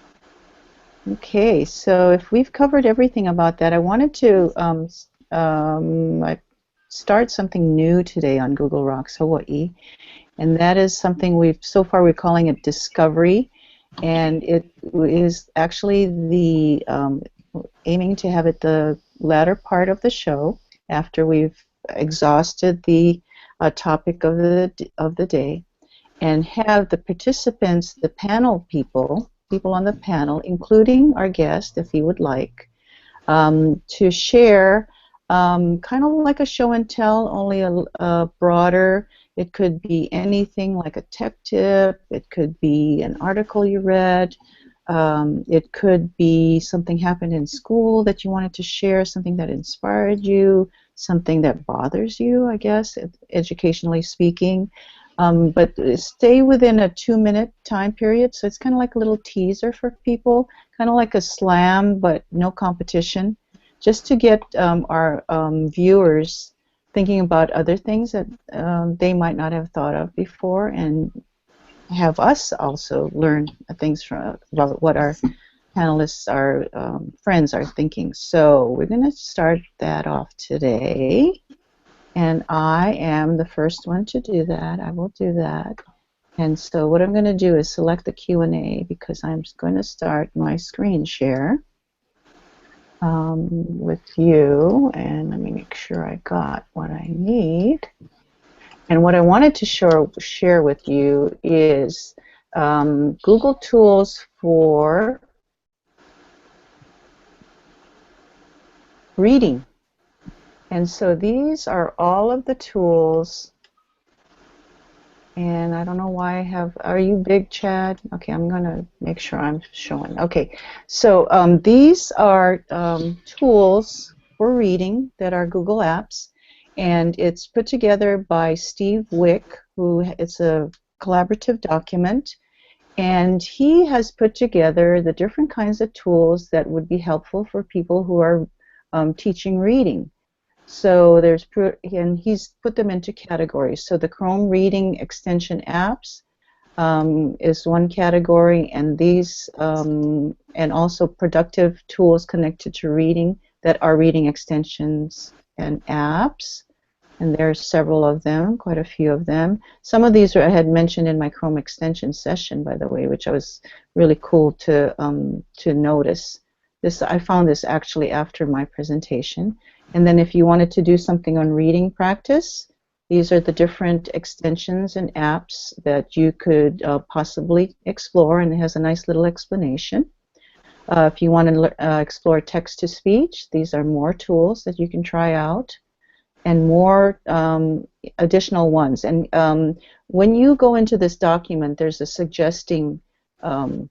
Okay, so if we've covered everything about that, I wanted to start something new today on Google Rocks Hawaii, and that is something so far we're calling it Discovery, and it is actually aiming to have it the latter part of the show after we've exhausted the topic of the day, and have the participants, the panel people on the panel, including our guest, if he would like, to share kind of like a show and tell, only a broader. It could be anything like a tech tip. It could be an article you read. It could be something happened in school that you wanted to share, something that inspired you, something that bothers you, I guess, educationally speaking. But stay within a 2-minute time period, so it's kind of like a little teaser for people, kind of like a slam, but no competition, just to get our viewers thinking about other things that they might not have thought of before, and have us also learn things about what our panelists, our friends are thinking. So we're going to start that off today. And I am the first one to do that. I will do that. And so what I'm going to do is select the Q&A, because I'm going to start my screen share with you. And let me make sure I got what I need. And what I wanted to share with you is Google tools for reading. And so these are all of the tools, and I don't know why I have, are you big, Chad? Okay, I'm going to make sure I'm showing. Okay, so these are tools for reading that are Google Apps, and it's put together by Steve Wick, it's a collaborative document, and he has put together the different kinds of tools that would be helpful for people who are teaching reading. So and he's put them into categories. So the Chrome Reading Extension apps is one category, and these and also productive tools connected to reading that are reading extensions and apps. And there are several of them, quite a few of them. Some of these I had mentioned in my Chrome extension session, by the way, which I was really cool to notice. I found this actually after my presentation. And then if you wanted to do something on reading practice, these are the different extensions and apps that you could possibly explore, and it has a nice little explanation. If you want to explore text-to-speech, these are more tools that you can try out, and more additional ones. And when you go into this document, there's a suggesting, you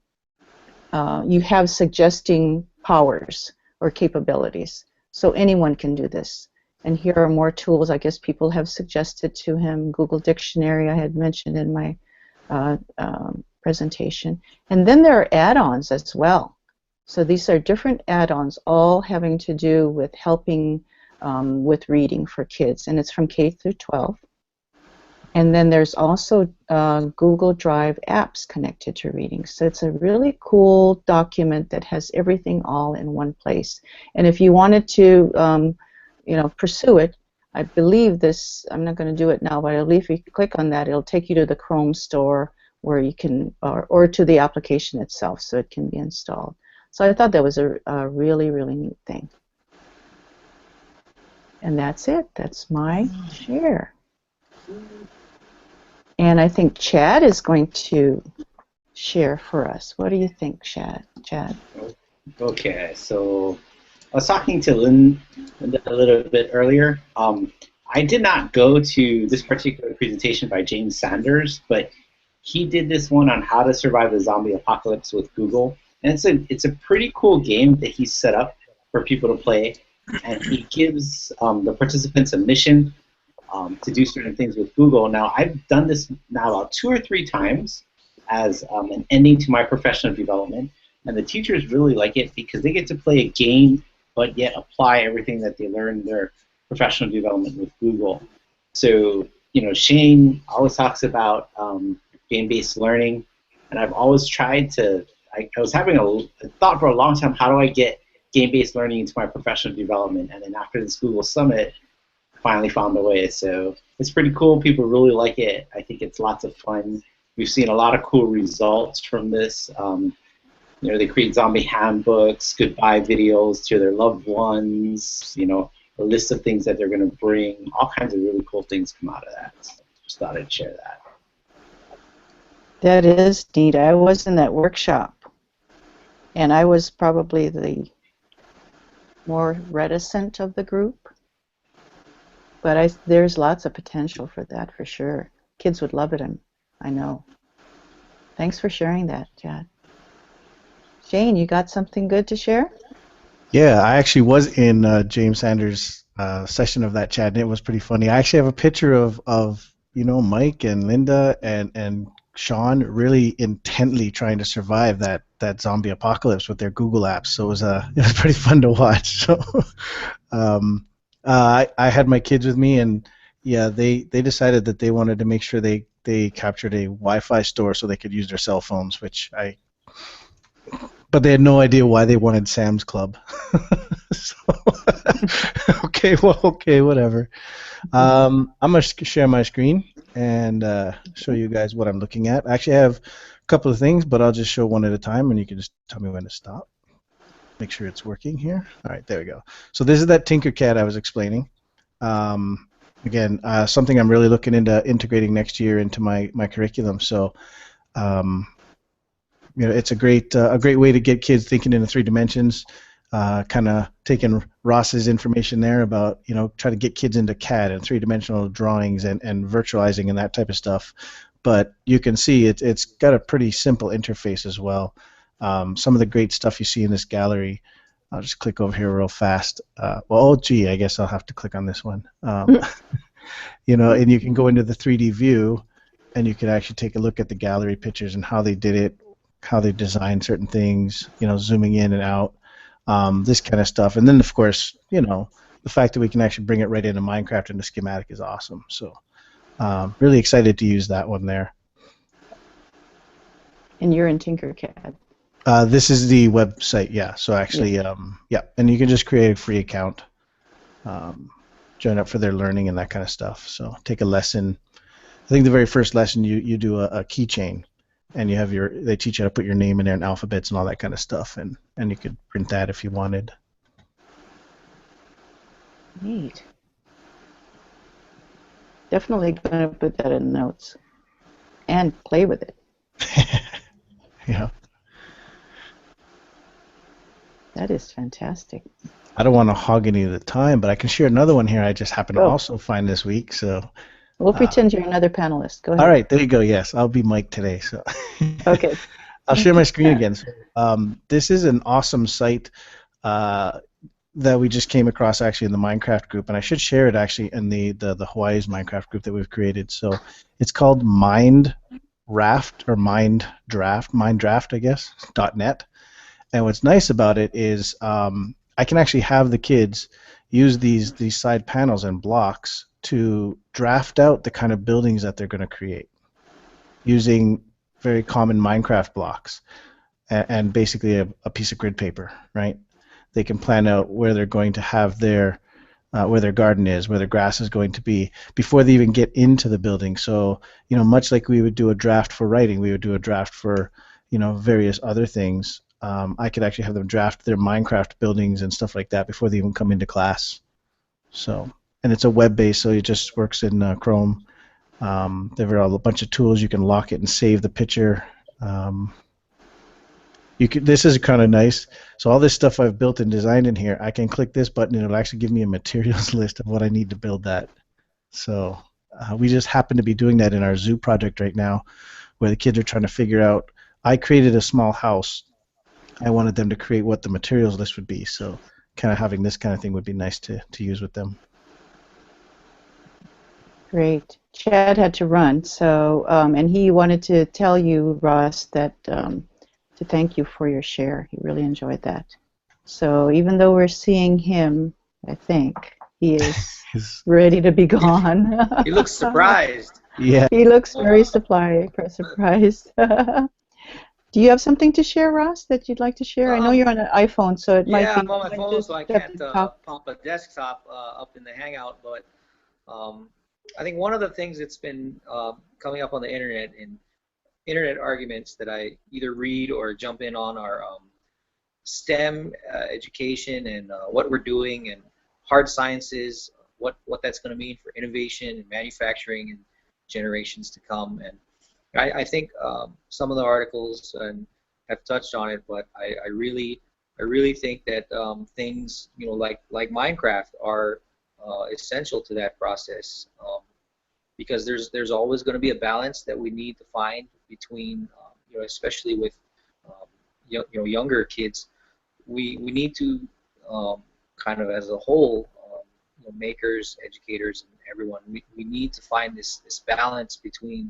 have suggesting powers or capabilities. So anyone can do this. And here are more tools I guess people have suggested to him. Google Dictionary I had mentioned in my presentation. And then there are add-ons as well. So these are different add-ons, all having to do with helping with reading for kids. And it's from K through 12. And then there's also Google Drive apps connected to reading. So it's a really cool document that has everything all in one place. And if you wanted to, pursue it, I believe this, I'm not going to do it now, but I believe if you click on that, it'll take you to the Chrome store where you can, or to the application itself, so it can be installed. So I thought that was a really, really neat thing. And that's it. That's my share. And I think Chad is going to share for us. What do you think, Chad? Okay, so I was talking to Linda a little bit earlier. I did not go to this particular presentation by James Sanders, but he did this one on how to survive the zombie apocalypse with Google. And it's a pretty cool game that he set up for people to play. And he gives the participants a mission to do certain things with Google. Now, I've done this now about 2 or 3 times as an ending to my professional development, and the teachers really like it because they get to play a game but yet apply everything that they learn in their professional development with Google. So, Shane always talks about game-based learning, and I've always tried to. I was having a thought for a long time. How do I get game-based learning into my professional development? And then after this Google Summit, finally found a way. So it's pretty cool. People really like it. I think it's lots of fun. We've seen a lot of cool results from this. They create zombie handbooks, goodbye videos to their loved ones, a list of things that they're going to bring. All kinds of really cool things come out of that. So just thought I'd share that. That is neat. I was in that workshop, and I was probably the more reticent of the group. But there's lots of potential for that, for sure. Kids would love it, I know. Thanks for sharing that, Chad. Shane, you got something good to share? Yeah, I actually was in James Sanders' session of that chat, and it was pretty funny. I actually have a picture of Mike and Linda and Sean really intently trying to survive that zombie apocalypse with their Google apps. So it was pretty fun to watch. So I had my kids with me, and yeah, they decided that they wanted to make sure they captured a Wi-Fi store so they could use their cell phones, but they had no idea why they wanted Sam's Club. So, okay, whatever. I'm going to share my screen and show you guys what I'm looking at. Actually, I have a couple of things, but I'll just show one at a time, and you can just tell me when to stop. Make sure it's working here. All right, there we go. So this is that Tinkercad I was explaining. Again, something I'm really looking into integrating next year into my curriculum. So it's a great way to get kids thinking in the 3 dimensions, kind of taking Ross's information there about, try to get kids into CAD and 3-dimensional drawings and virtualizing and that type of stuff. But you can see it's got a pretty simple interface as well. Some of the great stuff you see in this gallery, I'll just click over here real fast. I guess I'll have to click on this one. And you can go into the 3D view, and you can actually take a look at the gallery pictures and how they did it, how they designed certain things, zooming in and out, this kind of stuff. And then, of course, the fact that we can actually bring it right into Minecraft and the schematic is awesome. So really excited to use that one there. And you're in Tinkercad. This is the website, yeah. So actually, yeah, and you can just create a free account, join up for their learning and that kind of stuff. So take a lesson. I think the very first lesson you do a keychain, and you have they teach you how to put your name in there and alphabets and all that kind of stuff, and you could print that if you wanted. Neat. Definitely going to put that in notes and play with it. Yeah. That is fantastic. I don't want to hog any of the time, but I can share another one here I just happened to also find this week. So we'll pretend you're another panelist. Go ahead. All right, there you go. Yes, I'll be Mike today. So okay. I'll share my screen again. So, this is an awesome site that we just came across actually in the Minecraft group, and I should share it actually in the Hawaii's Minecraft group that we've created. So it's called Mindraft, I guess, .net. And what's nice about it is I can actually have the kids use these side panels and blocks to draft out the kind of buildings that they're going to create using very common Minecraft blocks and basically a piece of grid paper, right? They can plan out where they're going to have where their garden is, where their grass is going to be before they even get into the building. So, much like we would do a draft for writing, we would do a draft for, various other things. I could actually have them draft their Minecraft buildings and stuff like that before they even come into class. So, and it's a web-based, so it just works in Chrome. There are a bunch of tools. You can lock it and save the picture. This is kind of nice. So all this stuff I've built and designed in here, I can click this button and it'll actually give me a materials list of what I need to build that. So we just happen to be doing that in our zoo project right now, where the kids are trying to figure out. I created a small house. I wanted them to create what the materials list would be. So kind of having this kind of thing would be nice to use with them. Great. Chad had to run, so and he wanted to tell you, Ross, that to thank you for your share. He really enjoyed that. So even though we're seeing him, I think he is ready to be gone. He looks surprised. Yeah. He looks very surprised. Do you have something to share, Ross, that you'd like to share? I know Um, you're on an iPhone, so it might yeah, be I'm on my fun phone, to so I step can't and talk. pump a desktop up in the Hangout. But I think one of the things that's been coming up on the internet in internet arguments that I either read or jump in on are STEM education and what we're doing, and hard sciences, what that's going to mean for innovation and manufacturing and generations to come. And I think some of the articles have touched on it, but I really think that things, like Minecraft are essential to that process, because there's always going to be a balance that we need to find between, especially with younger kids. We need to kind of as a whole, makers, educators, and everyone, we need to find this balance between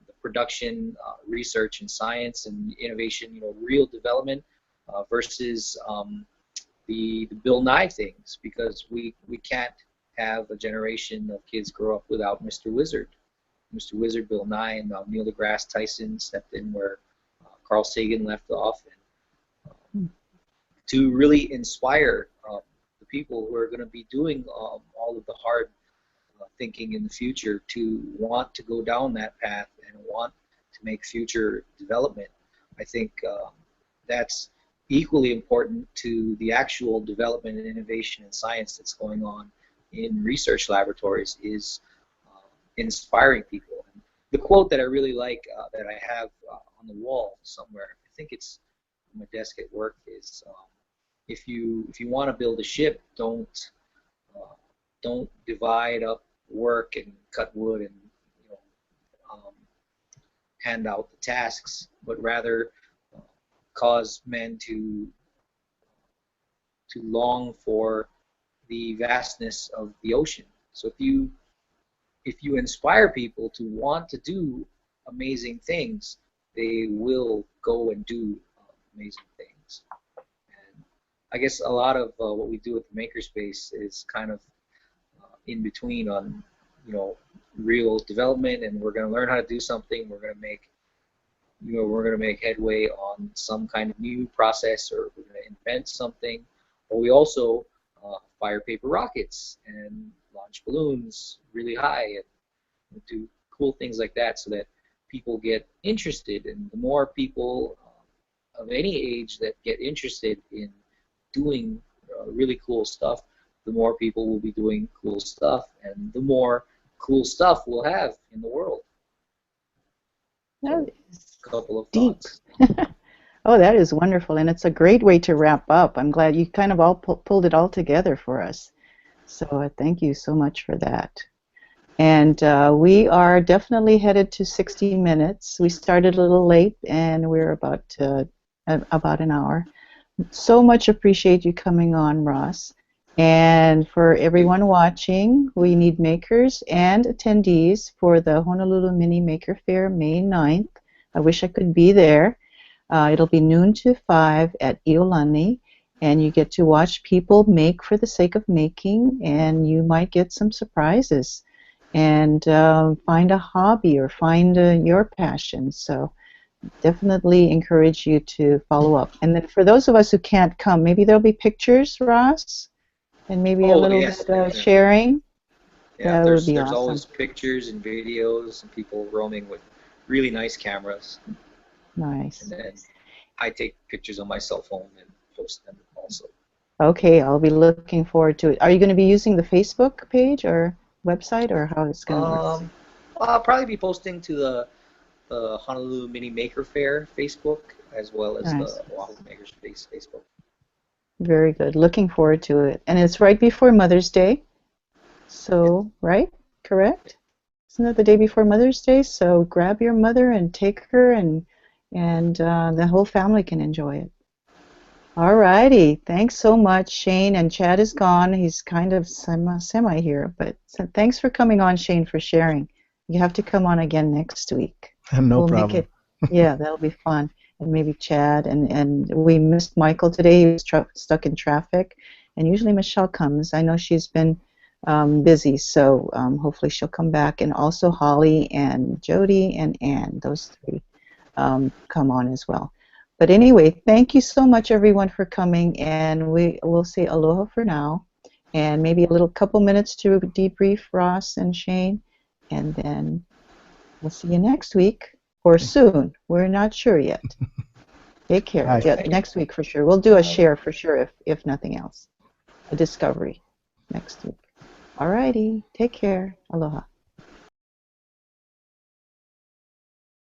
the production, research, and science and innovation, real development, versus the Bill Nye things, because we can't have a generation of kids grow up without Mr. Wizard. Mr. Wizard, Bill Nye, and Neil deGrasse Tyson stepped in where Carl Sagan left off, and to really inspire the people who are going to be doing all of the hard thinking in the future to want to go down that path and want to make future development. I think that's equally important to the actual development and innovation and science that's going on in research laboratories, is inspiring people. And the quote that I really like, that I have on the wall somewhere, I think it's on my desk at work, is if you want to build a ship, don't divide up work and cut wood and um, hand out the tasks, but rather cause men to long for the vastness of the ocean. So if you inspire people to want to do amazing things, they will go and do amazing things. And I guess a lot of what we do at the Makerspace is kind of in between on, real development, and we're going to learn how to do something. We're going to make headway on some kind of new process, or we're going to invent something. But we also fire paper rockets and launch balloons really high and do cool things like that, so that people get interested. And the more people of any age that get interested in doing really cool stuff, the more people will be doing cool stuff, and the more cool stuff we'll have in the world. That So, is a couple of deep. thoughts. Oh, that is wonderful, and it's a great way to wrap up. I'm glad you kind of all pulled it all together for us. So thank you so much for that. And we are definitely headed to 60 minutes. We started a little late, and we're about an hour. So much appreciate you coming on, Ross. And for everyone watching, we need makers and attendees for the Honolulu Mini Maker Faire, May 9th. I wish I could be there. It'll be noon to 5 at Iolani, and you get to watch people make for the sake of making, and you might get some surprises and find a hobby or find your passion. So definitely encourage you to follow up. And then for those of us who can't come, maybe there'll be pictures, Ross, and maybe a Oh, little yes, bit definitely. sharing. Yeah, That would be there's awesome. always pictures and videos and people roaming with really nice cameras. And Nice. then I take pictures on my cell phone and post them also. Okay, I'll be looking forward to it. Are you going to be using the Facebook page or website, or how it's going to work? I'll probably be posting to the Honolulu Mini Maker Faire Facebook, as well as Nice. the Oahu Makerspace Facebook. Very good. Looking forward to it. And it's right before Mother's Day. So, right? Correct? Isn't it the day before Mother's Day? So grab your mother and take her, and the whole family can enjoy it. All righty. Thanks so much, Shane. And Chad is gone. He's kind of semi here, but so thanks for coming on, Shane, for sharing. You have to come on again next week. No We'll make problem. it. Yeah, that'll be fun. And maybe Chad, and we missed Michael today. He was stuck in traffic, and usually Michelle comes. I know she's been busy, so hopefully she'll come back. And also Holly and Jody and Ann, those three come on as well. But anyway, thank you so much, everyone, for coming, and we'll say aloha for now, and maybe a little couple minutes to debrief Ross and Shane, and then we'll see you next week or soon. We're not sure yet. Take care. Bye. Yeah, next week for sure. We'll do a share for sure, if nothing else. A discovery next week. All righty. Take care. Aloha.